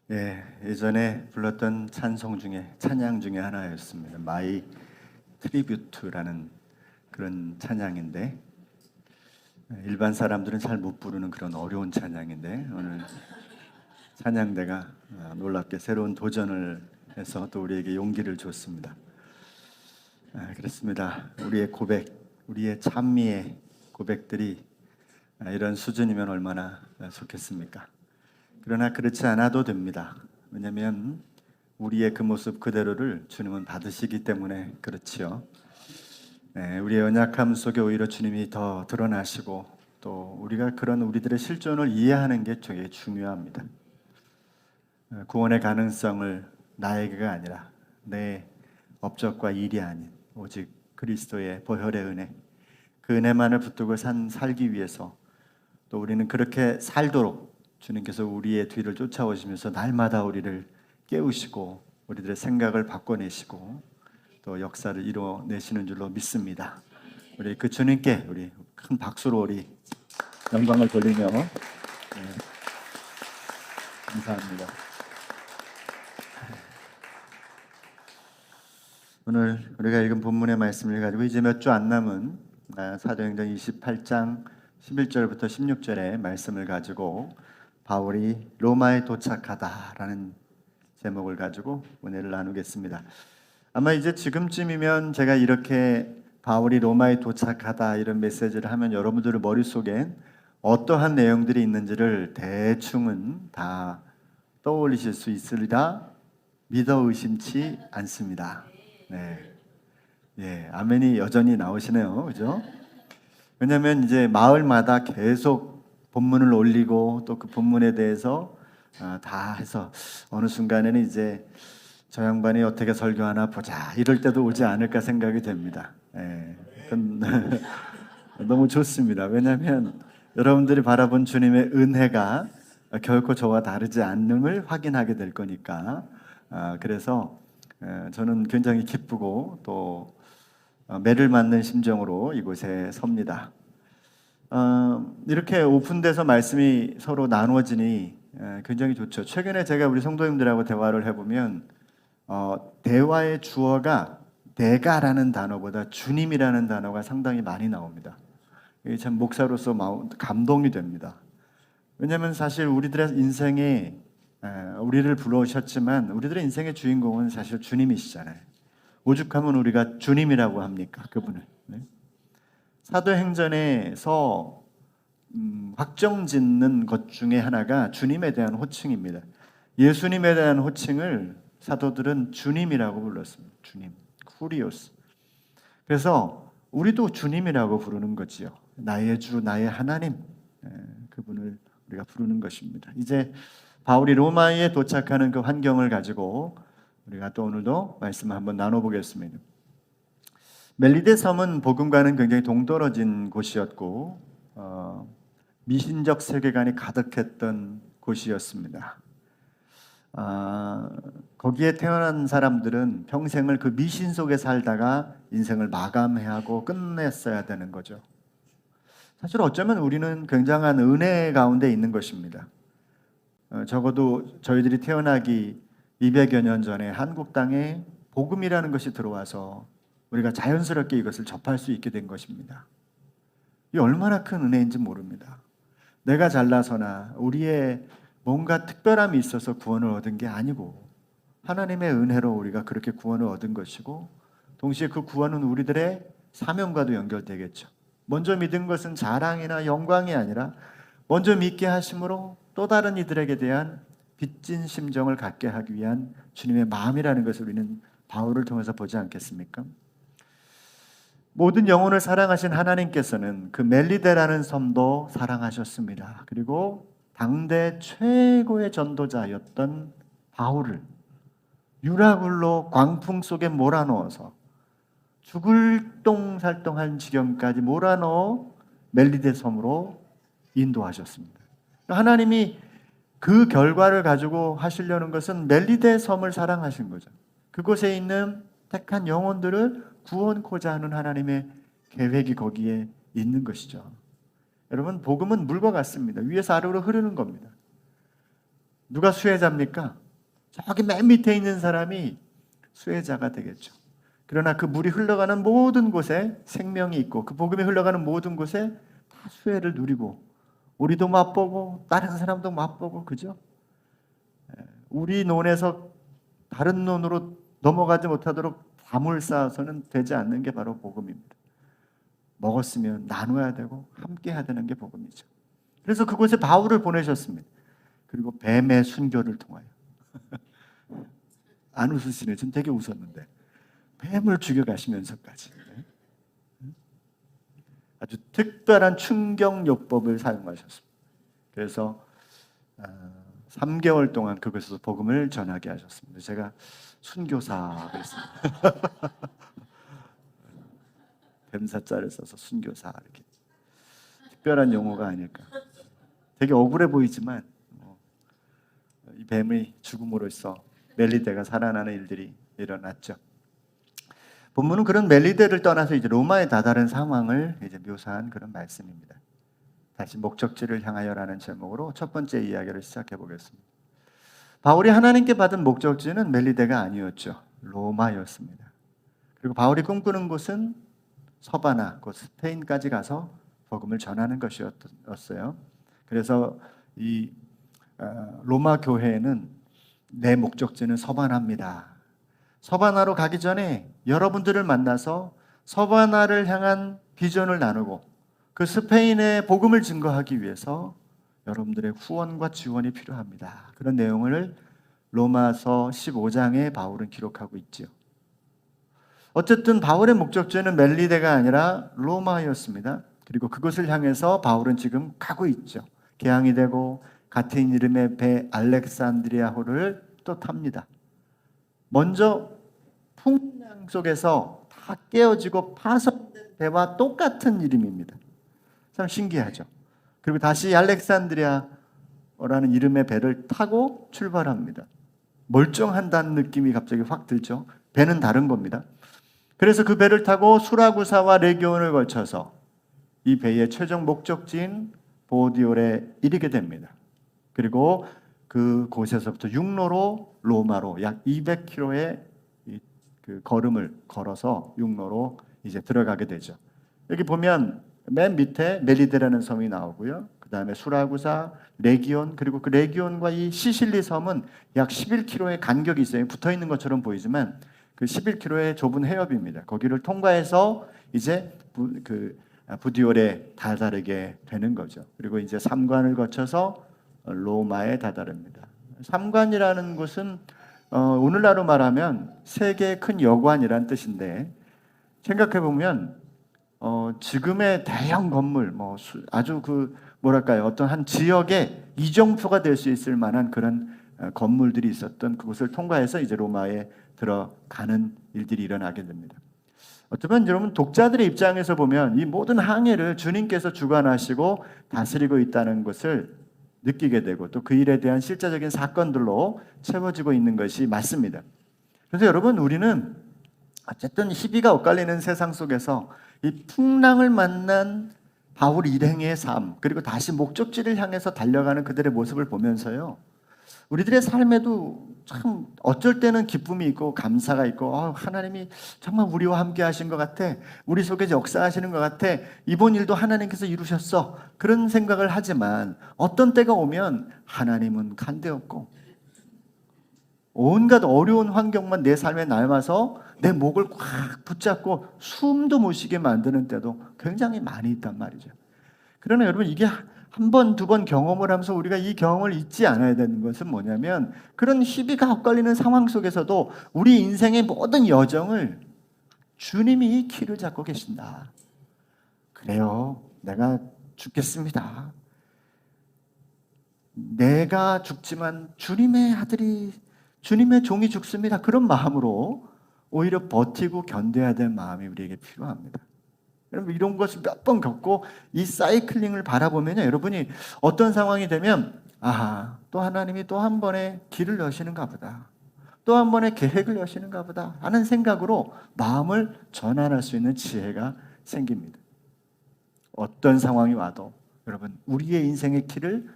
예전에 불렀던 찬양 중에 하나였습니다. 마이 트리뷰트라는 그런 찬양인데, 일반 사람들은 잘 못 부르는 그런 어려운 찬양인데, 오늘 찬양대가 놀랍게 새로운 도전을 해서 또 우리에게 용기를 줬습니다. 그렇습니다. 우리의 고백, 우리의 찬미의 고백들이 이런 수준이면 얼마나 좋겠습니까? 그러나 그렇지 않아도 됩니다. 왜냐하면 우리의 그 모습 그대로를 주님은 받으시기 때문에 그렇지요. 우리의 연약함 속에 오히려 주님이 더 드러나시고 또 우리가 그런 우리들의 실존을 이해하는 게 되게 중요합니다. 구원의 가능성을 나에게가 아니라 내 업적과 일이 아닌 오직 그리스도의 보혈의 은혜, 그 은혜만을 붙들고 살기 위해서 또 우리는 그렇게 살도록 주님께서 우리의 뒤를 쫓아오시면서 날마다 우리를 깨우시고 우리들의 생각을 바꿔내시고 또 역사를 이뤄내시는 줄로 믿습니다. 우리 그 주님께 우리 큰 박수로 우리 영광을 돌리며 감사합니다. 오늘 우리가 읽은 본문의 말씀을 가지고 이제 몇 주 안 남은 사도행전 28장 11절부터 16절의 말씀을 가지고 바울이 로마에 도착하다라는 제목을 가지고 은혜를 나누겠습니다. 아마 이제 지금쯤이면 제가 이렇게 바울이 로마에 도착하다 이런 메시지를 하면 여러분들의 머릿속엔 어떠한 내용들이 있는지를 대충은 다 떠올리실 수 있으리라 믿어 의심치 않습니다. 아멘이 여전히 나오시네요. 그죠? 왜냐하면 이제 마을마다 계속 본문을 올리고 또 그 본문에 대해서 다 해서 어느 순간에는 이제 저 양반이 어떻게 설교하나 보자 이럴 때도 오지 않을까 생각이 됩니다. 너무 좋습니다. 왜냐하면 여러분들이 바라본 주님의 은혜가 결코 저와 다르지 않음을 확인하게 될 거니까. 그래서 저는 굉장히 기쁘고 또 매를 맞는 심정으로 이곳에 섭니다. 이렇게 오픈돼서 말씀이 서로 나누어지니 굉장히 좋죠. 최근에 제가 우리 성도님들하고 대화를 해보면 대화의 주어가 내가라는 단어보다 주님이라는 단어가 상당히 많이 나옵니다. 이게 참 목사로서 감동이 됩니다. 왜냐하면 사실 우리들의 인생에 우리를 불러오셨지만 우리들의 인생의 주인공은 사실 주님이시잖아요. 오죽하면 우리가 주님이라고 합니까? 그분을. 사도행전에서 확정짓는 것 중에 하나가 주님에 대한 호칭입니다. 예수님에 대한 호칭을 사도들은 주님이라고 불렀습니다. 주님, 쿠리오스. 그래서 우리도 주님이라고 부르는 거지요. 나의 주, 나의 하나님, 그분을 우리가 부르는 것입니다. 이제 바울이 로마에 도착하는 그 환경을 가지고 우리가 또 오늘도 말씀을 한번 나눠보겠습니다. 멜리데 섬은 복음과는 굉장히 동떨어진 곳이었고 미신적 세계관이 가득했던 곳이었습니다. 거기에 태어난 사람들은 평생을 그 미신 속에 살다가 인생을 마감해야 하고 끝냈어야 되는 거죠. 사실 어쩌면 우리는 굉장한 은혜 가운데 있는 것입니다. 적어도 저희들이 태어나기 200여 년 전에 한국 땅에 복음이라는 것이 들어와서 우리가 자연스럽게 이것을 접할 수 있게 된 것입니다. 이 얼마나 큰 은혜인지 모릅니다. 내가 잘나서나 우리의 뭔가 특별함이 있어서 구원을 얻은 게 아니고 하나님의 은혜로 우리가 그렇게 구원을 얻은 것이고 동시에 그 구원은 우리들의 사명과도 연결되겠죠. 먼저 믿은 것은 자랑이나 영광이 아니라 먼저 믿게 하심으로 또 다른 이들에게 대한 빚진 심정을 갖게 하기 위한 주님의 마음이라는 것을 우리는 바울을 통해서 보지 않겠습니까? 모든 영혼을 사랑하신 하나님께서는 그 멜리데라는 섬도 사랑하셨습니다. 그리고 당대 최고의 전도자였던 바울을 유라굴로 광풍 속에 몰아넣어서 죽을 똥살똥한 지경까지 몰아넣어 멜리데 섬으로 인도하셨습니다. 하나님이 그 결과를 가지고 하시려는 것은 멜리데 섬을 사랑하신 거죠. 그곳에 있는 택한 영혼들을 구원코자 하는 하나님의 계획이 거기에 있는 것이죠. 여러분, 복음은 물과 같습니다. 위에서 아래로 흐르는 겁니다. 누가 수혜자입니까? 저기 맨 밑에 있는 사람이 수혜자가 되겠죠. 그러나 그 물이 흘러가는 모든 곳에 생명이 있고 그 복음이 흘러가는 모든 곳에 다 수혜를 누리고 우리도 맛보고 다른 사람도 맛보고 그죠? 우리 논에서 다른 논으로 넘어가지 못하도록 담을 쌓아서는 되지 않는 게 바로 복음입니다. 먹었으면 나눠야 되고 함께 해야 되는 게 복음이죠. 그래서 그곳에 바울을 보내셨습니다. 그리고 뱀의 순교를 통하여 안 웃으시네. 전 되게 웃었는데 뱀을 죽여가시면서까지 아주 특별한 충격요법을 사용하셨습니다. 그래서 3개월 동안 그곳에서 복음을 전하게 하셨습니다. 제가 순교사 그랬습니다. 뱀사자를 써서 순교사 이렇게 특별한 용어가 아닐까. 되게 억울해 보이지만 이 뱀의 죽음으로써 멜리데가 살아나는 일들이 일어났죠. 본문은 그런 멜리데를 떠나서 이제 로마에 다다른 상황을 이제 묘사한 그런 말씀입니다. 다시 목적지를 향하여라는 제목으로 첫 번째 이야기를 시작해 보겠습니다. 바울이 하나님께 받은 목적지는 멜리데가 아니었죠. 로마였습니다. 그리고 바울이 꿈꾸는 곳은 서바나, 곧 스페인까지 가서 복음을 전하는 것이었어요. 그래서 이 로마 교회는 내 목적지는 서바나입니다. 서바나로 가기 전에 여러분들을 만나서 서바나를 향한 비전을 나누고 그 스페인의 복음을 증거하기 위해서 여러분들의 후원과 지원이 필요합니다. 그런 내용을 로마서 15장에 바울은 기록하고 있지요. 어쨌든 바울의 목적지는 멜리데가 아니라 로마였습니다. 그리고 그것을 향해서 바울은 지금 가고 있죠. 개항이 되고 같은 이름의 배 알렉산드리아호를 또 탑니다. 먼저 풍랑 속에서 다 깨어지고 파손된 배와 똑같은 이름입니다. 참 신기하죠. 그리고 다시 알렉산드리아라는 이름의 배를 타고 출발합니다. 멀쩡한다는 느낌이 갑자기 확 들죠. 배는 다른 겁니다. 그래서 그 배를 타고 수라구사와 레기온을 거쳐서 이 배의 최종 목적지인 보디올에 이르게 됩니다. 그리고 그 곳에서부터 육로로 로마로 약 200km의 그 걸음을 걸어서 육로로 이제 들어가게 되죠. 여기 보면 맨 밑에 멜리데라는 섬이 나오고요. 그 다음에 수라구사, 레기온, 그리고 그 레기온과 이 시실리 섬은 약 11km의 간격이 있어요. 붙어 있는 것처럼 보이지만 그 11km의 좁은 해협입니다. 거기를 통과해서 이제 부디올에 다다르게 되는 거죠. 그리고 이제 삼관을 거쳐서 로마에 다다릅니다. 삼관이라는 곳은 오늘날로 말하면 세계의 큰 여관이란 뜻인데 생각해 보면 지금의 대형 건물, 아주 뭐랄까요, 어떤 한 지역의 이정표가 될 수 있을 만한 그런 건물들이 있었던 그곳을 통과해서 이제 로마에 들어가는 일들이 일어나게 됩니다. 어쩌면 여러분 독자들의 입장에서 보면 이 모든 항해를 주님께서 주관하시고 다스리고 있다는 것을 느끼게 되고 또 그 일에 대한 실제적인 사건들로 채워지고 있는 것이 맞습니다. 그래서 여러분 우리는 어쨌든 희비가 엇갈리는 세상 속에서 이 풍랑을 만난 바울 일행의 삶 그리고 다시 목적지를 향해서 달려가는 그들의 모습을 보면서요. 우리들의 삶에도 참 어쩔 때는 기쁨이 있고 감사가 있고 하나님이 정말 우리와 함께 하신 것 같아. 우리 속에 역사하시는 것 같아. 이번 일도 하나님께서 이루셨어. 그런 생각을 하지만 어떤 때가 오면 하나님은 간대없고 온갖 어려운 환경만 내 삶에 남아서 내 목을 꽉 붙잡고 숨도 못 쉬게 만드는 때도 굉장히 많이 있단 말이죠. 그러나 여러분 이게 한 번, 두 번 경험을 하면서 우리가 이 경험을 잊지 않아야 되는 것은 뭐냐면 그런 희비가 엇갈리는 상황 속에서도 우리 인생의 모든 여정을 주님이 키를 잡고 계신다. 그래요. 내가 죽겠습니다. 내가 죽지만 주님의 아들이 주님의 종이 죽습니다. 그런 마음으로 오히려 버티고 견뎌야 될 마음이 우리에게 필요합니다. 여러분 이런 것을 몇 번 겪고 이 사이클링을 바라보면요, 여러분이 어떤 상황이 되면 또 하나님이 또 한 번의 길을 여시는가 보다, 또 한 번의 계획을 여시는가 보다 하는 생각으로 마음을 전환할 수 있는 지혜가 생깁니다. 어떤 상황이 와도 여러분 우리의 인생의 길을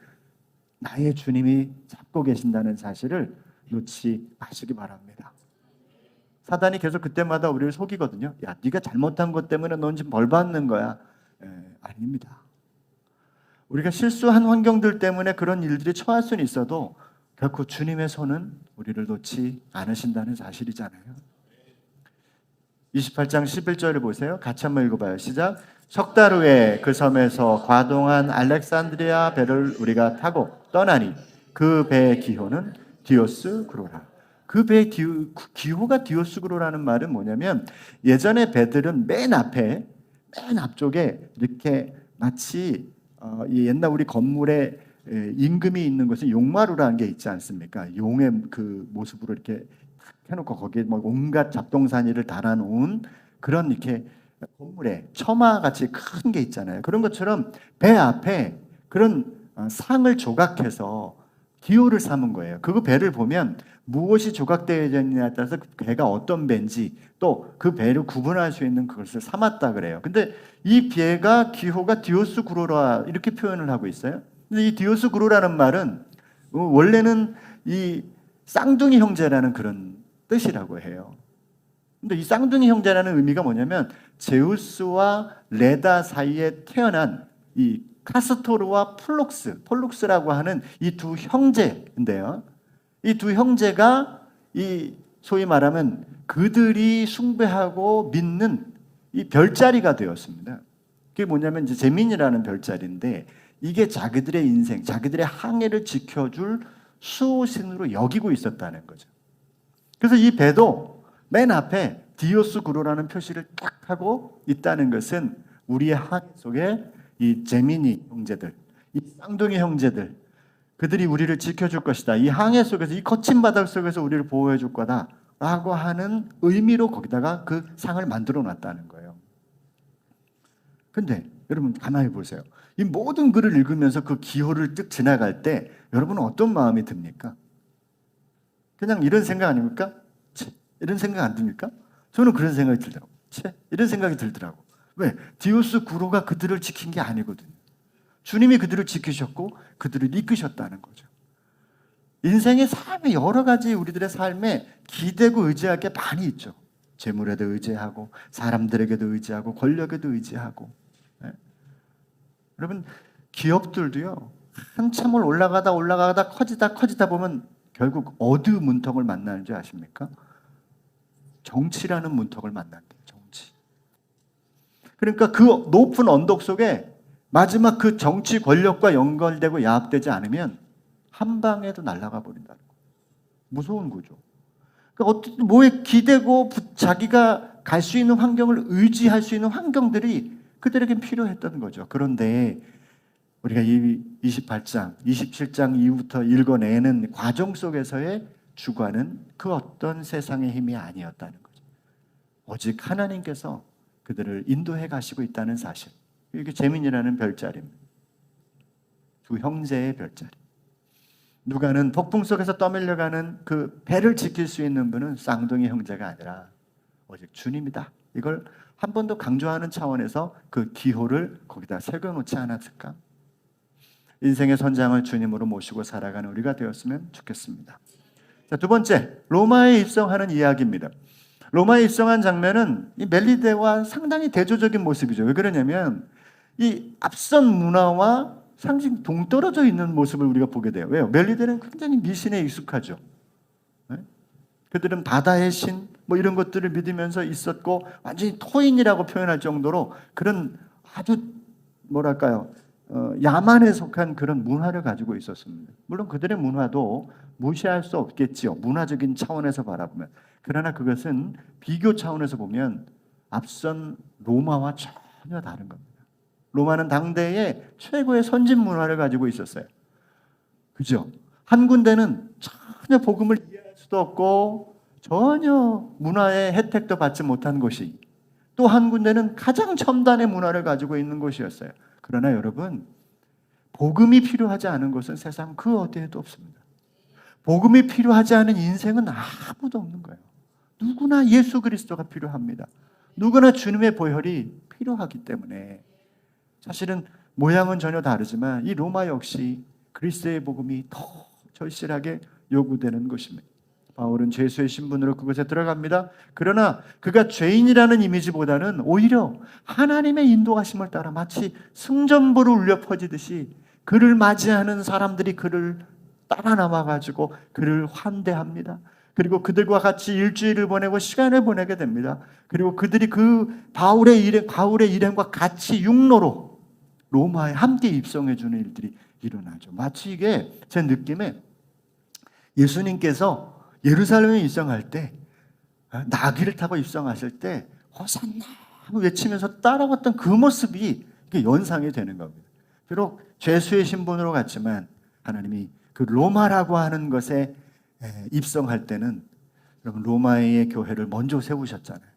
나의 주님이 잡고 계신다는 사실을 놓지 마시기 바랍니다. 사단이 계속 그때마다 우리를 속이거든요. 야, 네가 잘못한 것 때문에 넌 지금 벌 받는 거야. 아닙니다. 우리가 실수한 환경들 때문에 그런 일들이 처할 수는 있어도 결코 주님의 손은 우리를 놓지 않으신다는 사실이잖아요. 28장 11절을 보세요. 같이 한번 읽어봐요. 시작. 석 달 후에 그 섬에서 과동한 알렉산드리아 배를 우리가 타고 떠나니 그 배의 기호는 디오스그로라. 그 배의 기호가 디오스그로라는 말은 뭐냐면 예전에 배들은 맨 앞쪽에 이렇게 마치 옛날 우리 건물에 임금이 있는 곳은 용마루라는 게 있지 않습니까? 용의 그 모습으로 이렇게 해놓고 거기에 뭐 온갖 잡동사니를 달아놓은 그런 이렇게 건물에 처마같이 큰 게 있잖아요. 그런 것처럼 배 앞에 그런 상을 조각해서 기호를 삼은 거예요. 그 배를 보면 무엇이 조각되어 있느냐에 따라서 그 배가 어떤 배인지 또 그 배를 구분할 수 있는 그것을 삼았다 그래요. 근데 이 배가 기호가 디오스구로라 이렇게 표현을 하고 있어요. 근데 이 디오스구로라는 말은 원래는 이 쌍둥이 형제라는 그런 뜻이라고 해요. 근데 이 쌍둥이 형제라는 의미가 뭐냐면 제우스와 레다 사이에 태어난 이 카스토르와 폴룩스라고 하는 이 두 형제인데요. 이 두 형제가 이 소위 말하면 그들이 숭배하고 믿는 이 별자리가 되었습니다. 그게 뭐냐면 이제 제민이라는 별자리인데 이게 자기들의 인생, 자기들의 항해를 지켜줄 수호신으로 여기고 있었다는 거죠. 그래서 이 배도 맨 앞에 디오스구로라는 표시를 딱 하고 있다는 것은 우리의 항해 속에 이 제미니 형제들, 이 쌍둥이 형제들, 그들이 우리를 지켜줄 것이다. 이 항해 속에서, 이 거친 바닥 속에서 우리를 보호해 줄 거다 라고 하는 의미로 거기다가 그 상을 만들어 놨다는 거예요. 근데 여러분 가만히 보세요. 이 모든 글을 읽으면서 그 기호를 뜩 지나갈 때 여러분은 어떤 마음이 듭니까? 그냥 이런 생각 아닙니까? 이런 생각 안 듭니까? 저는 그런 생각이 들더라고요. 이런 생각이 들더라고. 왜? 디오스구로가 그들을 지킨 게 아니거든요. 주님이 그들을 지키셨고 그들을 이끄셨다는 거죠. 인생의 삶에 여러 가지 우리들의 삶에 기대고 의지할 게 많이 있죠. 재물에도 의지하고 사람들에게도 의지하고 권력에도 의지하고. 네? 여러분 기업들도요. 한참을 올라가다 커지다 보면 결국 어느 문턱을 만나는지 아십니까? 정치라는 문턱을 만난대요. 정치. 그러니까 그 높은 언덕 속에 마지막 그 정치 권력과 연결되고 야합되지 않으면 한 방에도 날아가 버린다는 거예요. 무서운 거죠. 그러니까 어떻게 뭐에 기대고 자기가 갈 수 있는 환경을 의지할 수 있는 환경들이 그들에겐 필요했던 거죠. 그런데 우리가 이 28장, 27장 이후부터 읽어내는 과정 속에서의 주관은 그 어떤 세상의 힘이 아니었다는 거죠. 오직 하나님께서 그들을 인도해 가시고 있다는 사실. 이게 제민이라는 별자리입니다. 두 형제의 별자리. 누가는 폭풍 속에서 떠밀려가는 그 배를 지킬 수 있는 분은 쌍둥이 형제가 아니라 오직 주님이다. 이걸 한 번 더 강조하는 차원에서 그 기호를 거기다 새겨놓지 않았을까? 인생의 선장을 주님으로 모시고 살아가는 우리가 되었으면 좋겠습니다. 자, 두 번째, 로마에 입성하는 이야기입니다. 로마에 입성한 장면은 이 멜리데와 상당히 대조적인 모습이죠. 왜 그러냐면 이 앞선 문화와 상당히 동떨어져 있는 모습을 우리가 보게 돼요. 왜요? 멜리데는 굉장히 미신에 익숙하죠. 네? 그들은 바다의 신, 뭐 이런 것들을 믿으면서 있었고 완전히 토인이라고 표현할 정도로 그런 아주 뭐랄까요? 야만에 속한 그런 문화를 가지고 있었습니다. 물론 그들의 문화도 무시할 수 없겠지요. 문화적인 차원에서 바라보면. 그러나 그것은 비교 차원에서 보면 앞선 로마와 전혀 다른 겁니다. 로마는 당대의 최고의 선진 문화를 가지고 있었어요. 그죠? 한 군데는 전혀 복음을 이해할 수도 없고 전혀 문화의 혜택도 받지 못한 곳이 또 한 군데는 가장 첨단의 문화를 가지고 있는 곳이었어요. 그러나 여러분, 복음이 필요하지 않은 것은 세상 그 어디에도 없습니다. 복음이 필요하지 않은 인생은 아무도 없는 거예요. 누구나 예수 그리스도가 필요합니다. 누구나 주님의 보혈이 필요하기 때문에 사실은 모양은 전혀 다르지만 이 로마 역시 그리스도의 복음이 더 절실하게 요구되는 것입니다. 바울은 죄수의 신분으로 그곳에 들어갑니다. 그러나 그가 죄인이라는 이미지보다는 오히려 하나님의 인도하심을 따라 마치 승전보를 울려 퍼지듯이 그를 맞이하는 사람들이 그를 따라 나와가지고 그를 환대합니다. 그리고 그들과 같이 일주일을 보내고 시간을 보내게 됩니다. 그리고 그들이 그 바울의 일행과 같이 육로로 로마에 함께 입성해 주는 일들이 일어나죠. 마치 이게 제 느낌에 예수님께서 예루살렘에 입성할 때, 나귀를 타고 입성하실 때 호산나 외치면서 따라왔던 그 모습이 연상이 되는 겁니다. 비록 죄수의 신분으로 갔지만 하나님이 그 로마라고 하는 것에 입성할 때는 여러분 로마의 교회를 먼저 세우셨잖아요.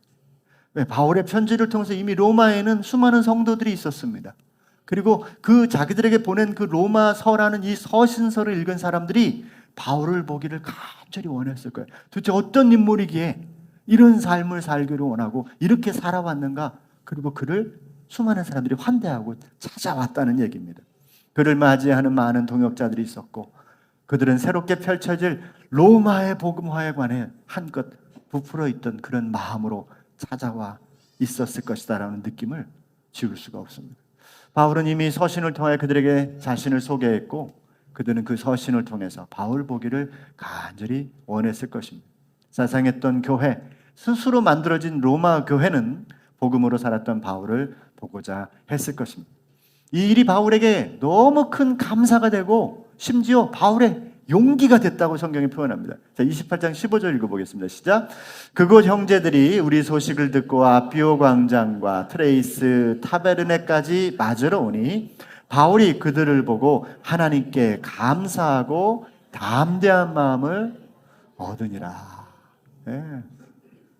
왜? 바울의 편지를 통해서 이미 로마에는 수많은 성도들이 있었습니다. 그리고 그 자기들에게 보낸 그 로마서라는 이 서신서를 읽은 사람들이 바울을 보기를 간절히 원했을 거예요. 도대체 어떤 인물이기에 이런 삶을 살기를 원하고 이렇게 살아왔는가? 그리고 그를 수많은 사람들이 환대하고 찾아왔다는 얘기입니다. 그를 맞이하는 많은 동역자들이 있었고 그들은 새롭게 펼쳐질 로마의 복음화에 관해 한껏 부풀어 있던 그런 마음으로 찾아와 있었을 것이다라는 느낌을 지울 수가 없습니다. 바울은 이미 서신을 통해 그들에게 자신을 소개했고 그들은 그 서신을 통해서 바울 보기를 간절히 원했을 것입니다. 사상했던 교회, 스스로 만들어진 로마 교회는 복음으로 살았던 바울을 보고자 했을 것입니다. 이 일이 바울에게 너무 큰 감사가 되고 심지어 바울의 용기가 됐다고 성경이 표현합니다. 자, 28장 15절 읽어보겠습니다. 시작. 그곳 형제들이 우리 소식을 듣고 아피오 광장과 트레이스 타베르네까지 맞으러 오니 바울이 그들을 보고 하나님께 감사하고 담대한 마음을 얻으니라. 네,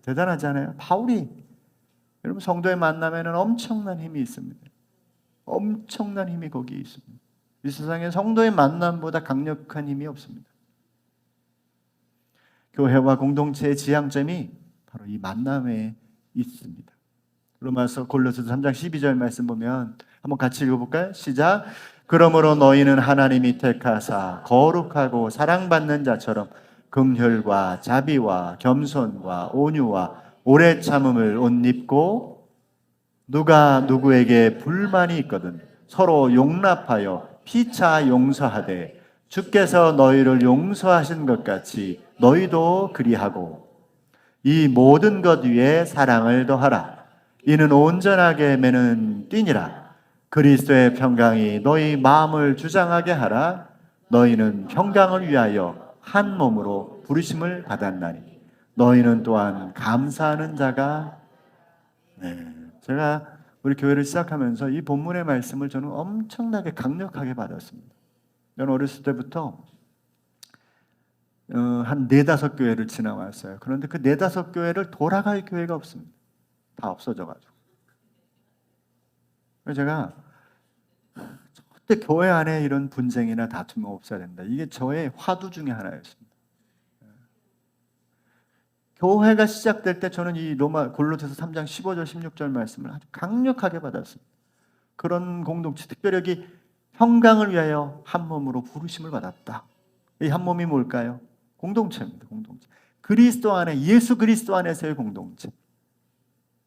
대단하잖아요. 바울이 여러분 성도의 만남에는 엄청난 힘이 있습니다. 엄청난 힘이 거기에 있습니다. 이 세상에 성도의 만남보다 강력한 힘이 없습니다. 교회와 공동체의 지향점이 바로 이 만남에 있습니다. 로마서 골로새서 3장 12절 말씀 보면 한번 같이 읽어볼까요? 시작. 그러므로 너희는 하나님이 택하사 거룩하고 사랑받는 자처럼 긍휼과 자비와 겸손과 온유와 오래 참음을 옷 입고 누가 누구에게 불만이 있거든 서로 용납하여 피차 용서하되 주께서 너희를 용서하신 것 같이 너희도 그리하고 이 모든 것 위에 사랑을 더하라. 이는 온전하게 매는 띠니라. 그리스도의 평강이 너희 마음을 주장하게 하라. 너희는 평강을 위하여 한 몸으로 부르심을 받았나니 너희는 또한 감사하는 자가 제가 우리 교회를 시작하면서 이 본문의 말씀을 저는 엄청나게 강력하게 받았습니다. 저는 어렸을 때부터 한 4-5 교회를 지나왔어요. 그런데 그 4-5 교회를 돌아갈 교회가 없습니다. 다 없어져가지고. 그래서 제가 절대 교회 안에 이런 분쟁이나 다툼이 없어야 된다. 이게 저의 화두 중에 하나였습니다. 교회가 시작될 때 저는 이 로마 골로새서 3장 15절 16절 말씀을 아주 강력하게 받았습니다. 그런 공동체, 특별히 여기 평강을 위하여 한 몸으로 부르심을 받았다. 이 한 몸이 뭘까요? 공동체입니다. 공동체. 그리스도 안에, 예수 그리스도 안에서의 공동체.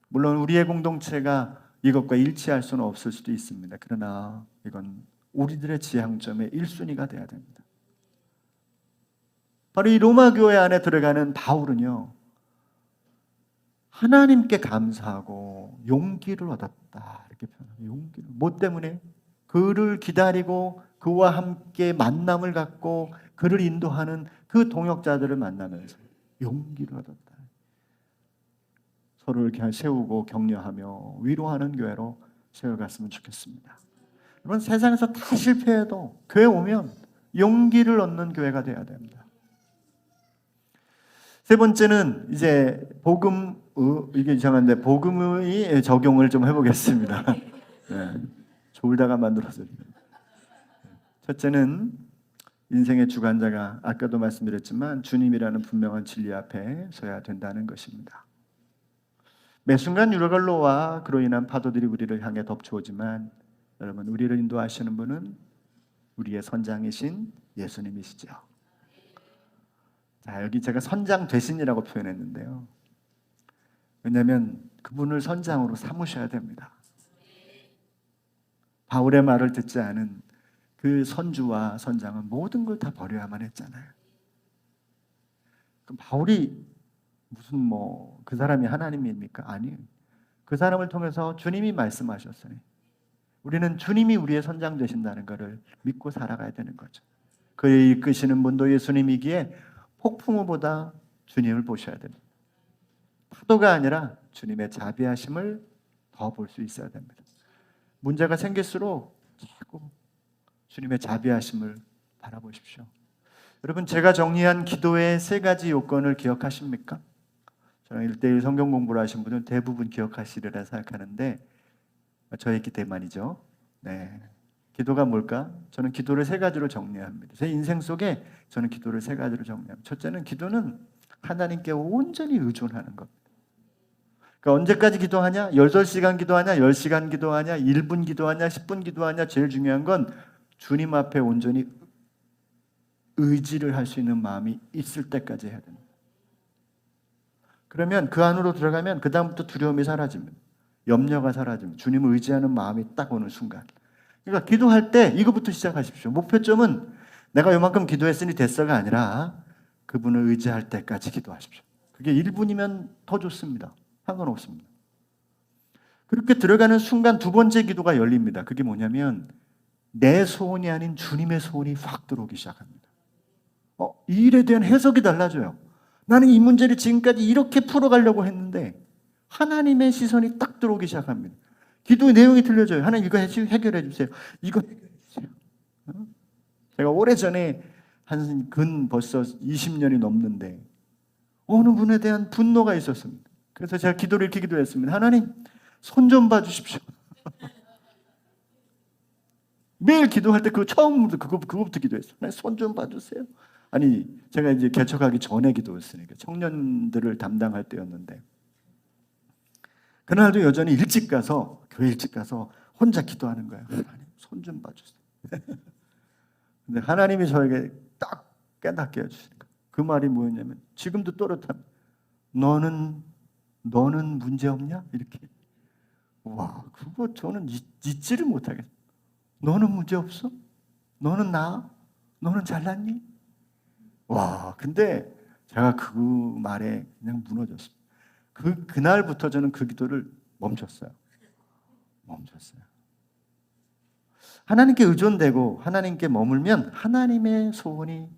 물론 우리의 공동체가 이것과 일치할 수는 없을 수도 있습니다. 그러나 이건 우리들의 지향점의 1순위가 돼야 됩니다. 바로 이 로마 교회 안에 들어가는 바울은요, 하나님께 감사하고 용기를 얻었다. 이렇게 표현합니다. 용기를. 뭐 때문에? 그를 기다리고 그와 함께 만남을 갖고 그를 인도하는 그 동역자들을 만나면서 용기를 얻었다. 서로를 이렇게 세우고 격려하며 위로하는 교회로 세워갔으면 좋겠습니다. 여러분, 세상에서 다 실패해도 교회 오면 용기를 얻는 교회가 돼야 됩니다. 세 번째는 이제 이게 이상한데 복음의 적용을 좀 해보겠습니다. 네, 졸다가 만들어서. 첫째는 인생의 주관자가 아까도 말씀드렸지만 주님이라는 분명한 진리 앞에 서야 된다는 것입니다. 매 순간 유로갈로와 그로 인한 파도들이 우리를 향해 덮쳐오지만 여러분, 우리를 인도하시는 분은 우리의 선장이신 예수님이시죠. 자, 여기 제가 선장 되신이라고 표현했는데요. 왜냐하면 그분을 선장으로 삼으셔야 됩니다. 바울의 말을 듣지 않은 그 선주와 선장은 모든 걸 다 버려야만 했잖아요. 그럼 바울이 무슨 그 사람이 하나님입니까? 아니에요. 그 사람을 통해서 주님이 말씀하셨으니 우리는 주님이 우리의 선장 되신다는 것을 믿고 살아가야 되는 거죠. 그를 이끄시는 분도 예수님이기에 폭풍우보다 주님을 보셔야 됩니다. 파도가 아니라 주님의 자비하심을 더 볼 수 있어야 됩니다. 문제가 생길수록 자꾸 주님의 자비하심을 바라보십시오. 여러분, 제가 정리한 기도의 3가지 요건을 기억하십니까? 저랑 1:1 성경 공부를 하신 분은 대부분 기억하시리라 생각하는데 저였기 때문이죠. 네. 기도가 뭘까? 저는 기도를 3가지로 정리합니다. 제 인생 속에 저는 기도를 3가지로 정리합니다. 첫째는 기도는 하나님께 온전히 의존하는 겁니다. 그러니까 언제까지 기도하냐? 8시간 기도하냐? 10시간 기도하냐? 1분 기도하냐? 10분 기도하냐? 제일 중요한 건 주님 앞에 온전히 의지를 할 수 있는 마음이 있을 때까지 해야 됩니다. 그러면 그 안으로 들어가면 그 다음부터 두려움이 사라집니다. 염려가 사라집니다. 주님을 의지하는 마음이 딱 오는 순간. 그러니까 기도할 때 이거부터 시작하십시오. 목표점은 내가 요만큼 기도했으니 됐어가 아니라 그분을 의지할 때까지 기도하십시오. 그게 1분이면 더 좋습니다. 상관없습니다. 그렇게 들어가는 순간 2번째 기도가 열립니다. 그게 뭐냐면 내 소원이 아닌 주님의 소원이 확 들어오기 시작합니다. 이 일에 대한 해석이 달라져요. 나는 이 문제를 지금까지 이렇게 풀어가려고 했는데 하나님의 시선이 딱 들어오기 시작합니다. 기도의 내용이 틀려져요. 하나님 이거 해결해 주세요. 이거 해결해 주세요. 제가 오래전에 벌써 20년이 넘는데 어느 분에 대한 분노가 있었습니다. 그래서 제가 기도를 이렇게 기도했습니다. 하나님 손 좀 봐주십시오. 매일 기도할 때 처음부터 그거부터 기도했어요. 하나님 손 좀 봐주세요. 아니 제가 이제 개척하기 전에 기도했으니까 청년들을 담당할 때였는데 그날도 여전히 교회 일찍 가서 혼자 기도하는 거예요. 하나님 손 좀 봐주세요. 근데 하나님이 저에게 딱 깨닫게 해주시는 거예요. 그 말이 뭐였냐면 지금도 또렷합니다. 너는 문제 없냐? 이렇게. 와, 그거 저는 잊지를 못하겠어요. 너는 문제 없어? 너는 나아? 너는 잘났니? 와, 근데 제가 그 말에 그냥 무너졌어요. 그날부터 저는 그 기도를 멈췄어요. 하나님께 의존되고 하나님께 머물면 하나님의 소원이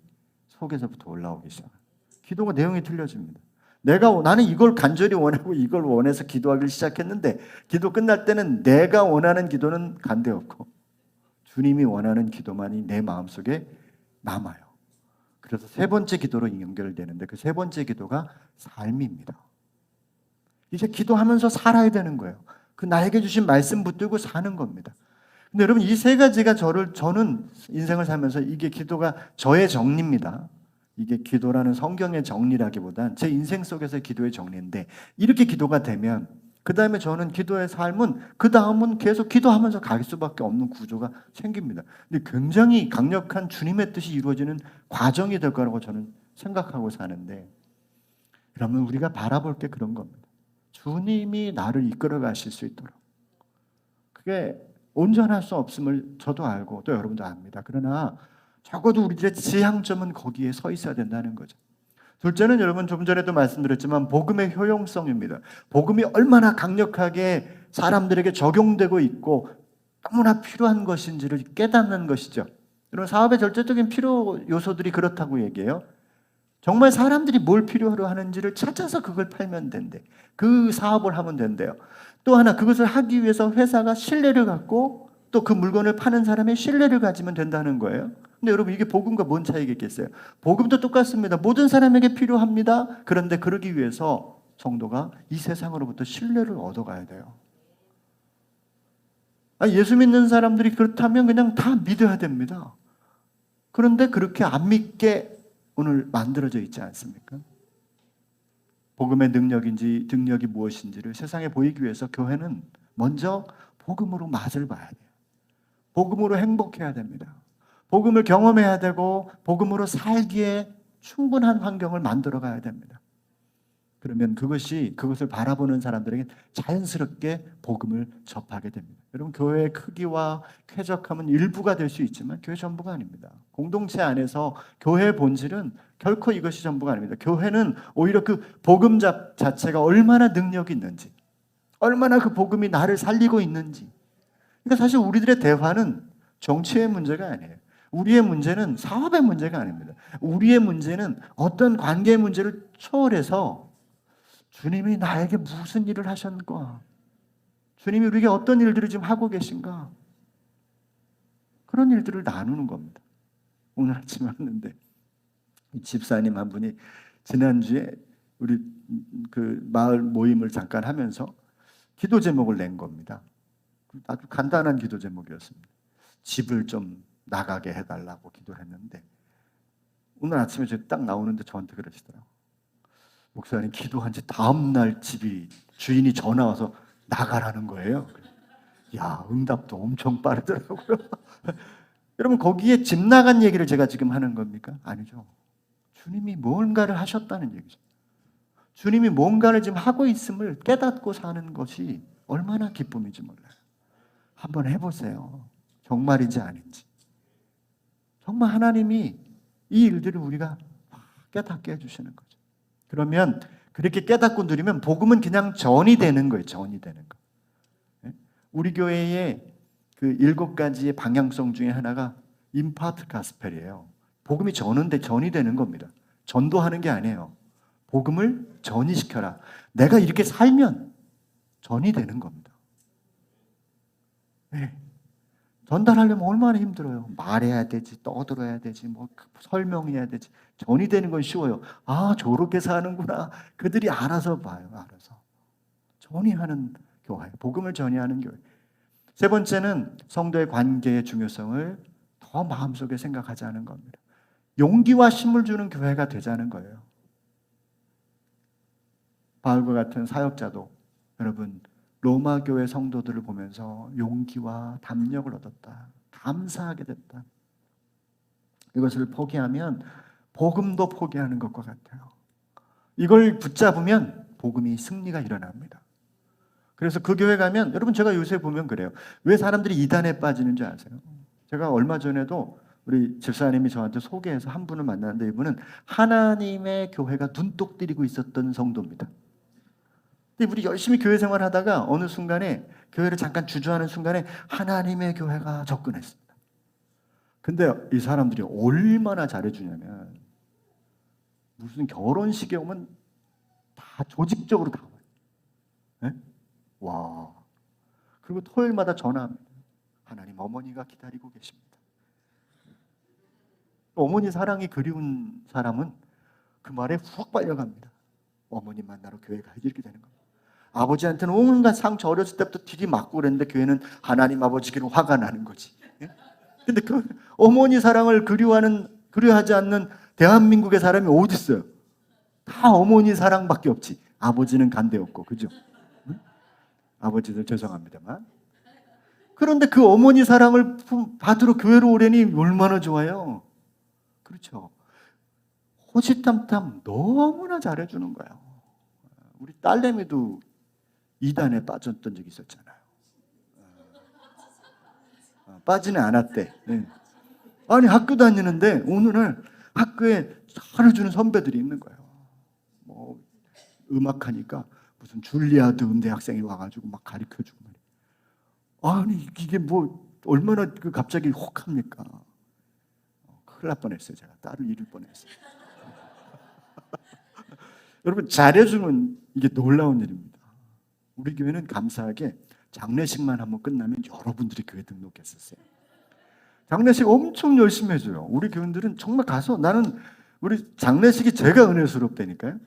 속에서부터 올라오기 시작해요. 기도가 내용이 틀려집니다. 나는 이걸 간절히 원하고 이걸 원해서 기도하기 시작했는데 기도 끝날 때는 내가 원하는 기도는 간대 없고 주님이 원하는 기도만이 내 마음속에 남아요. 그래서 3번째 기도로 연결되는데 그 3번째 기도가 삶입니다. 이제 기도하면서 살아야 되는 거예요. 그 나에게 주신 말씀 붙들고 사는 겁니다. 근데 여러분 이 3가지가 저는 인생을 살면서 이게 기도가 저의 정리입니다. 이게 기도라는 성경의 정리라기보단 제 인생 속에서의 기도의 정리인데 이렇게 기도가 되면 그 다음에 저는 기도의 삶은 그 다음은 계속 기도하면서 갈 수밖에 없는 구조가 생깁니다. 근데 굉장히 강력한 주님의 뜻이 이루어지는 과정이 될 거라고 저는 생각하고 사는데 그러면 우리가 바라볼 게 그런 겁니다. 주님이 나를 이끌어 가실 수 있도록 그게 온전할 수 없음을 저도 알고 또 여러분도 압니다. 그러나 적어도 우리들의 지향점은 거기에 서 있어야 된다는 거죠. 둘째는 여러분 좀 전에도 말씀드렸지만 복음의 효용성입니다. 복음이 얼마나 강력하게 사람들에게 적용되고 있고 너무나 필요한 것인지를 깨닫는 것이죠. 여러분 사업의 절대적인 필요 요소들이 그렇다고 얘기해요. 정말 사람들이 뭘 필요로 하는지를 찾아서 그걸 팔면 된대. 그 사업을 하면 된대요. 또 하나 그것을 하기 위해서 회사가 신뢰를 갖고 또 그 물건을 파는 사람의 신뢰를 가지면 된다는 거예요. 근데 여러분 이게 복음과 뭔 차이가 있겠어요? 복음도 똑같습니다. 모든 사람에게 필요합니다. 그런데 그러기 위해서 성도가 이 세상으로부터 신뢰를 얻어가야 돼요. 예수 믿는 사람들이 그렇다면 그냥 다 믿어야 됩니다. 그런데 그렇게 안 믿게 오늘 만들어져 있지 않습니까? 복음의 능력이 무엇인지를 세상에 보이기 위해서 교회는 먼저 복음으로 맛을 봐야 돼요. 복음으로 행복해야 됩니다. 복음을 경험해야 되고 복음으로 살기에 충분한 환경을 만들어 가야 됩니다. 그러면 그것을 바라보는 사람들에게 자연스럽게 복음을 접하게 됩니다. 여러분, 교회의 크기와 쾌적함은 일부가 될 수 있지만 교회 전부가 아닙니다. 공동체 안에서 교회의 본질은 결코 이것이 전부가 아닙니다. 교회는 오히려 그 복음 자체가 얼마나 능력이 있는지, 얼마나 그 복음이 나를 살리고 있는지. 그러니까 사실 우리들의 대화는 정치의 문제가 아니에요. 우리의 문제는 사업의 문제가 아닙니다. 우리의 문제는 어떤 관계의 문제를 초월해서 주님이 나에게 무슨 일을 하셨는가? 주님이 우리에게 어떤 일들을 지금 하고 계신가? 그런 일들을 나누는 겁니다. 오늘 아침에 왔는데 집사님 한 분이 지난주에 우리 그 마을 모임을 잠깐 하면서 기도 제목을 낸 겁니다. 아주 간단한 기도 제목이었습니다. 집을 좀 나가게 해달라고 기도를 했는데 오늘 아침에 제가 딱 나오는데 저한테 그러시더라고요. 목사님, 기도한 지 다음 날 주인이 전화 와서 나가라는 거예요. 야, 응답도 엄청 빠르더라고요. 여러분, 거기에 집 나간 얘기를 제가 지금 하는 겁니까? 아니죠. 주님이 뭔가를 하셨다는 얘기죠. 주님이 뭔가를 지금 하고 있음을 깨닫고 사는 것이 얼마나 기쁨인지 몰라요. 한번 해보세요. 정말인지 아닌지. 정말 하나님이 이 일들을 우리가 깨닫게 해주시는 거죠. 그러면 그렇게 깨닫고 누리면 복음은 그냥 전이 되는 거예요. 전이 되는 거. 우리 교회의 그 7가지의 방향성 중에 하나가 임파트 가스펠이에요. 복음이 전이 되는 겁니다. 전도하는 게 아니에요. 복음을 전이시켜라. 내가 이렇게 살면 전이 되는 겁니다. 네. 전달하려면 얼마나 힘들어요. 말해야 되지, 떠들어야 되지, 뭐 설명해야 되지. 전이 되는 건 쉬워요. 아, 저렇게 사는구나. 그들이 알아서 봐요. 알아서. 전이하는 교회, 복음을 전이하는 교회. 세 번째는 성도의 관계의 중요성을 더 마음속에 생각하자는 겁니다. 용기와 힘을 주는 교회가 되자는 거예요. 바울과 같은 사역자도 여러분 로마 교회 성도들을 보면서 용기와 담력을 얻었다. 감사하게 됐다. 이것을 포기하면 복음도 포기하는 것과 같아요. 이걸 붙잡으면 복음이 승리가 일어납니다. 그래서 그 교회 가면 여러분 제가 요새 보면 그래요. 왜 사람들이 이단에 빠지는 줄 아세요? 제가 얼마 전에도 우리 집사님이 저한테 소개해서 한 분을 만났는데 이분은 하나님의 교회가 눈독 들이고 있었던 성도입니다. 근데 우리 열심히 교회 생활하다가 어느 순간에 교회를 잠깐 주저하는 순간에 하나님의 교회가 접근했습니다. 근데 이 사람들이 얼마나 잘해주냐면 무슨 결혼식에 오면 다 조직적으로 다 와요. 네? 와. 그리고 토요일마다 전화합니다. 하나님 어머니가 기다리고 계십니다. 어머니 사랑이 그리운 사람은 그 말에 훅 빨려갑니다. 어머니 만나러 교회 가야지 이렇게 되는 겁니다. 아버지한테는 온갖 상처 어렸을 때부터 들이 맞고 그랬는데 교회는 하나님 아버지께는 화가 나는 거지. 근데 그 어머니 사랑을 그리워하지 않는 대한민국의 사람이 어디 있어요? 다 어머니 사랑밖에 없지. 아버지는 간대 없고, 그죠? 응? 아버지들 죄송합니다만. 그런데 그 어머니 사랑을 받으러 교회로 오려니 얼마나 좋아요. 그렇죠. 호시탐탐 너무나 잘해주는 거예요. 우리 딸내미도 이단에 빠졌던 적이 있었잖아요. 빠지는 않았대. 네. 아니 학교 다니는데 오늘날 학교에 잘해주는 선배들이 있는 거예요. 뭐 음악하니까 무슨 줄리아드 음대 학생이 와가지고 막 가르쳐주고 말이에요. 아니 이게 뭐 얼마나 갑자기 혹합니까? 큰일 날 뻔했어요. 제가 딸을 잃을 뻔했어요. 여러분 잘해주면 이게 놀라운 일입니다. 우리 교회는 감사하게 장례식만 한번 끝나면 여러분들이 교회 등록했었어요. 장례식 엄청 열심히 해줘요. 우리 교인들은 정말 가서 나는 우리 장례식이 제가 은혜스럽다니까요.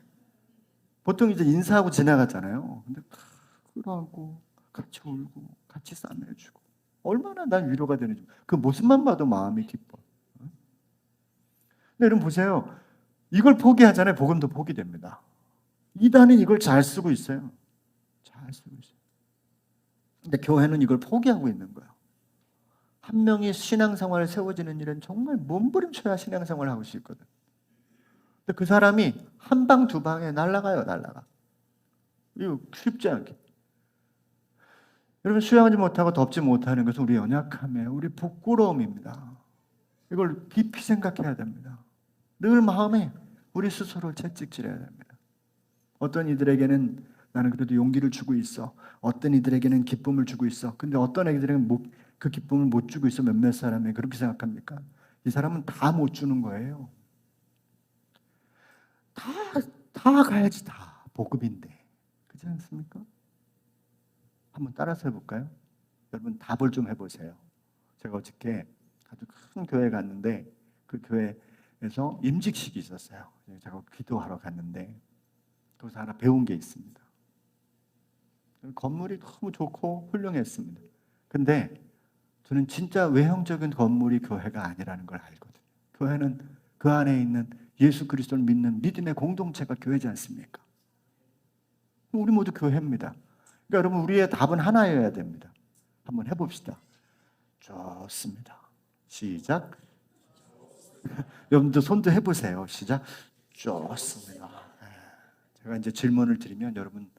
보통 이제 인사하고 지나가잖아요. 근데 그러고 같이 울고 같이 싸매주고 얼마나 난 위로가 되는지 그 모습만 봐도 마음이 기뻐. 근데 여러분 보세요. 이걸 포기하잖아요. 복음도 포기됩니다. 이단은 이걸 잘 쓰고 있어요. 잘 쓰고 있어요. 근데 교회는 이걸 포기하고 있는 거예요. 한 명이 신앙생활을 세워지는 일은 정말 몸부림쳐야 신앙생활을 하고 수 있거든. 근데 그 사람이 한 방 두 방에 날아가요, 날아가. 이거 쉽지 않게. 여러분, 수양하지 못하고 덮지 못하는 것은 우리 연약함이에요. 우리 부끄러움입니다. 이걸 깊이 생각해야 됩니다. 늘 마음에 우리 스스로를 채찍질해야 됩니다. 어떤 이들에게는 나는 그래도 용기를 주고 있어. 어떤 이들에게는 기쁨을 주고 있어. 근데 어떤 이들에게는 그 기쁨을 못 주고 있어. 몇몇 사람이 그렇게 생각합니까? 이 사람은 다 못 주는 거예요. 다 가야지, 다 복음인데. 그렇지 않습니까? 한번 따라서 해볼까요? 여러분 답을 좀 해보세요. 제가 어저께 아주 큰 교회 갔는데 그 교회에서 임직식이 있었어요. 제가 기도하러 갔는데 거기서 하나 배운 게 있습니다. 건물이 너무 좋고 훌륭했습니다. 근데 저는 진짜 외형적인 건물이 교회가 아니라는 걸 알거든요. 교회는 그 안에 있는 예수 그리스도를 믿는 믿음의 공동체가 교회지 않습니까? 우리 모두 교회입니다. 그러니까 여러분, 우리의 답은 하나여야 됩니다. 한번 해봅시다. 좋습니다. 시작. 여러분도 손도 해보세요. 시작. 좋습니다. 제가 이제 질문을 드리면 여러분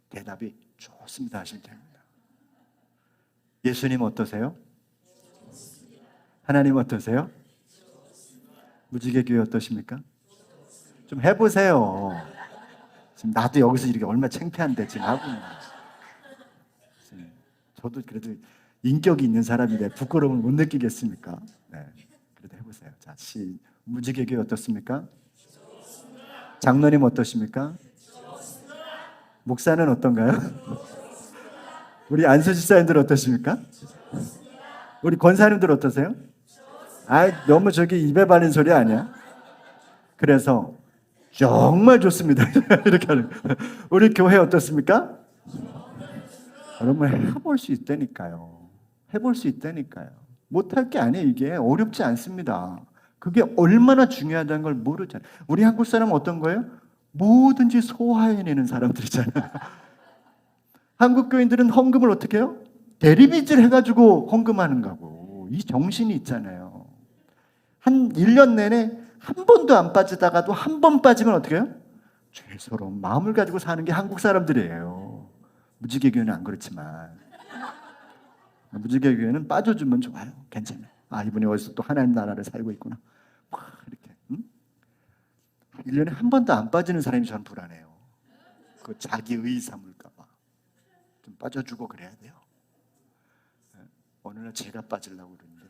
대답이 좋습니다 하시면 됩니다. 예수님 어떠세요? 하나님 어떠세요? 무지개 교회 어떠십니까? 좀 해보세요. 지금 나도 여기서 이렇게 얼마나 창피한데 지금 하고 있는 거예요. 저도 그래도 인격이 있는 사람인데 부끄러움을 못 느끼겠습니까? 네, 그래도 해보세요. 자, 무지개 교회 어떻습니까? 장로님 어떠십니까? 목사는 어떤가요? 우리 안수 집사님들 어떠십니까? 우리 권사님들 어떠세요? 아, 너무 저기 입에 바른 소리 아니야? 그래서 정말 좋습니다. 이렇게 하는 거예요. 우리 교회 어떻습니까? 여러분 해볼 수 있다니까요. 해볼 수 있다니까요. 못할 게 아니에요. 이게 어렵지 않습니다. 그게 얼마나 중요하다는 걸 모르잖아요. 우리 한국 사람은 어떤 거예요? 뭐든지 소화해내는 사람들이잖아요. 한국 교인들은 헌금을 어떻게 해요? 대리빚을 해가지고 헌금하는 거고, 이 정신이 있잖아요. 한 1년 내내 한 번도 안 빠지다가도 한 번 빠지면 어떻게 해요? 죄스러운 마음을 가지고 사는 게 한국 사람들이에요. 무지개 교회는 안 그렇지만, 무지개 교회는 빠져주면 좋아요. 괜찮아요. 아, 이분이 어디서 또 하나님 나라를 살고 있구나. 이렇게. 1년에 한 번도 안 빠지는 사람이 저는 불안해요. 그 자기 의 삼을까 봐. 좀 빠져주고 그래야 돼요. 어느 날 제가 빠지려고 그러는데.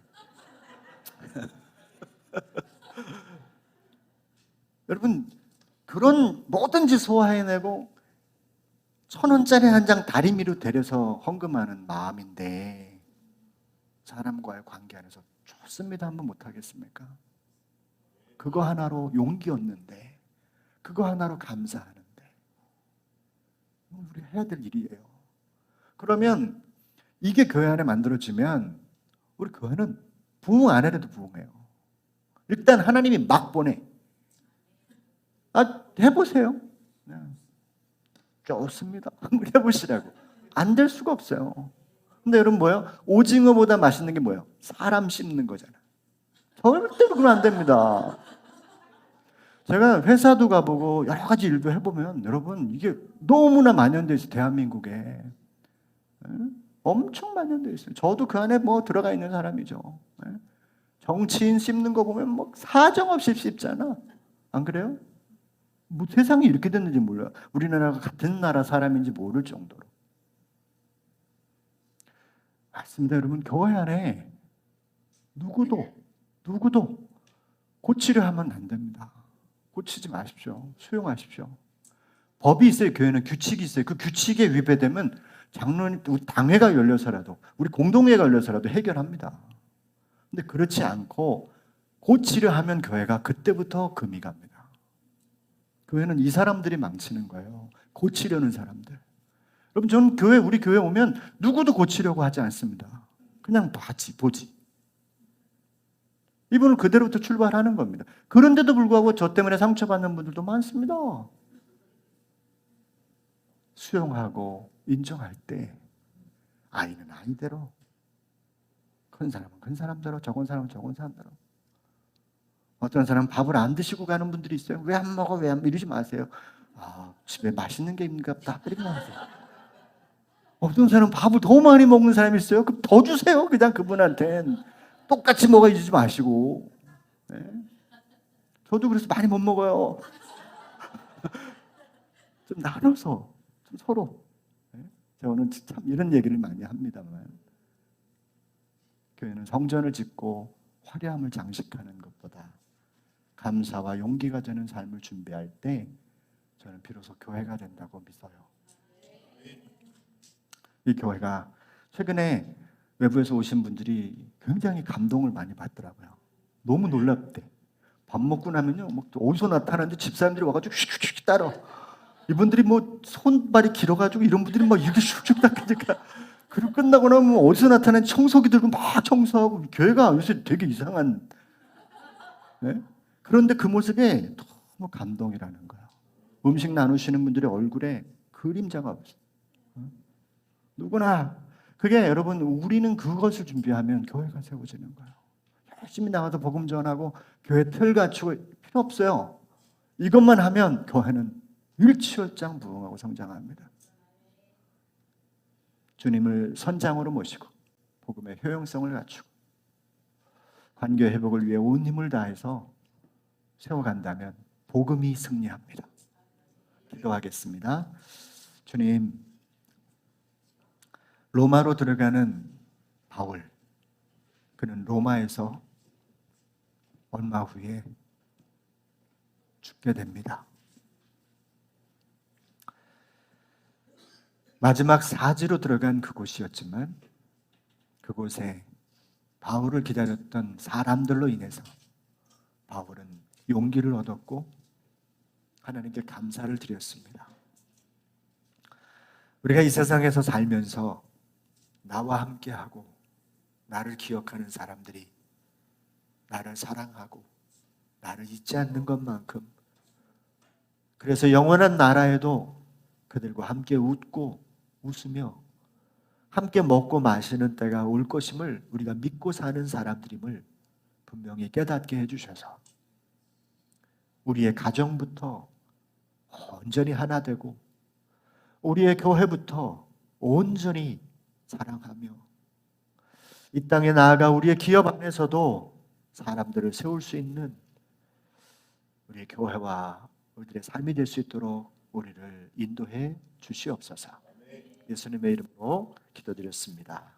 여러분, 그런 뭐든지 소화해내고 1,000원짜리 한 장 다리미로 데려서 헌금하는 마음인데 사람과의 관계 안에서 좋습니다 한번 못하겠습니까? 그거 하나로 용기 얻는데, 그거 하나로 감사하는데 우리 해야 될 일이에요. 그러면 이게 교회 안에 만들어지면 우리 교회는 부흥 안 해도 부흥해요. 일단 하나님이 막 보내. 아, 해보세요. 좋습니다. 한번 해보시라고. 안 될 수가 없어요. 근데 여러분 뭐예요? 오징어보다 맛있는 게 뭐예요? 사람 씹는 거잖아요. 절대로 그러면 안 됩니다. 제가 회사도 가보고 여러 가지 일도 해보면 여러분 이게 너무나 만연되어 있어요. 대한민국에. 엄청 만연되어 있어요. 저도 그 안에 뭐 들어가 있는 사람이죠. 정치인 씹는 거 보면 뭐 사정없이 씹잖아. 안 그래요? 뭐 세상이 이렇게 됐는지 몰라요. 우리나라가 같은 나라 사람인지 모를 정도로. 맞습니다. 여러분, 교회 안에 누구도 고치려 하면 안 됩니다. 고치지 마십시오. 수용하십시오. 법이 있어요. 교회는 규칙이 있어요. 그 규칙에 위배되면 장로님, 우리 당회가 열려서라도, 우리 공동회가 열려서라도 해결합니다. 근데 그렇지 않고 고치려 하면 교회가 그때부터 금이 갑니다. 교회는 이 사람들이 망치는 거예요. 고치려는 사람들. 여러분, 저는 우리 교회 오면 누구도 고치려고 하지 않습니다. 그냥 보지. 이분을 그대로부터 출발하는 겁니다. 그런데도 불구하고 저 때문에 상처받는 분들도 많습니다. 수용하고 인정할 때 아이는 아이대로 큰 사람은 큰 사람대로, 적은 사람은 적은 사람대로. 어떤 사람은 밥을 안 드시고 가는 분들이 있어요. 왜 안 먹어? 왜 안 이러지 마세요. 집에 맛있는 게 있는가 보다. 이렇게 하세요. 어떤 사람은 밥을 더 많이 먹는 사람이 있어요. 그럼 더 주세요. 그냥 그분한텐. 똑같이 먹어 주지 마시고. 네? 저도 그래서 많이 못 먹어요. 좀 나눠서, 좀 서로. 네? 저는 참 이런 얘기를 많이 합니다만, 교회는 성전을 짓고 화려함을 장식하는 것보다 감사와 용기가 되는 삶을 준비할 때 저는 비로소 교회가 된다고 믿어요. 이 교회가 최근에 외부에서 오신 분들이 굉장히 감동을 많이 받더라고요. 너무 놀랍대. 밥 먹고 나면요, 뭐 어디서 나타나는데 집사람들이 와가지고 슉슉 따라. 이분들이 뭐 손발이 길어가지고 이런 분들이 막 이렇게 슉슉 닦으니까. 그리고 끝나고 나면 어디서 나타난 청소기 들고 막 청소하고. 교회가 요새 되게 이상한. 네? 그런데 그 모습에 너무 감동이라는 거예요. 음식 나누시는 분들의 얼굴에 그림자가 없어요. 누구나. 그게 여러분, 우리는 그것을 준비하면 교회가 세워지는 거예요. 열심히 나가서 복음 전하고 교회 틀 갖추고 필요 없어요. 이것만 하면 교회는 일취월장부흥하고 성장합니다. 주님을 선장으로 모시고 복음의 효용성을 갖추고 관계 회복을 위해 온 힘을 다해서 세워간다면 복음이 승리합니다. 기도하겠습니다. 주님, 로마로 들어가는 바울, 그는 로마에서 얼마 후에 죽게 됩니다. 마지막 사지로 들어간 그곳이었지만 그곳에 바울을 기다렸던 사람들로 인해서 바울은 용기를 얻었고 하나님께 감사를 드렸습니다. 우리가 이 세상에서 살면서 나와 함께하고 나를 기억하는 사람들이 나를 사랑하고 나를 잊지 않는 것만큼, 그래서 영원한 나라에도 그들과 함께 웃고 웃으며 함께 먹고 마시는 때가 올 것임을 우리가 믿고 사는 사람들임을 분명히 깨닫게 해주셔서 우리의 가정부터 온전히 하나 되고 우리의 교회부터 온전히 사랑하며 이 땅에 나아가 우리의 기업 안에서도 사람들을 세울 수 있는 우리의 교회와 우리들의 삶이 될 수 있도록 우리를 인도해 주시옵소서. 예수님의 이름으로 기도드렸습니다.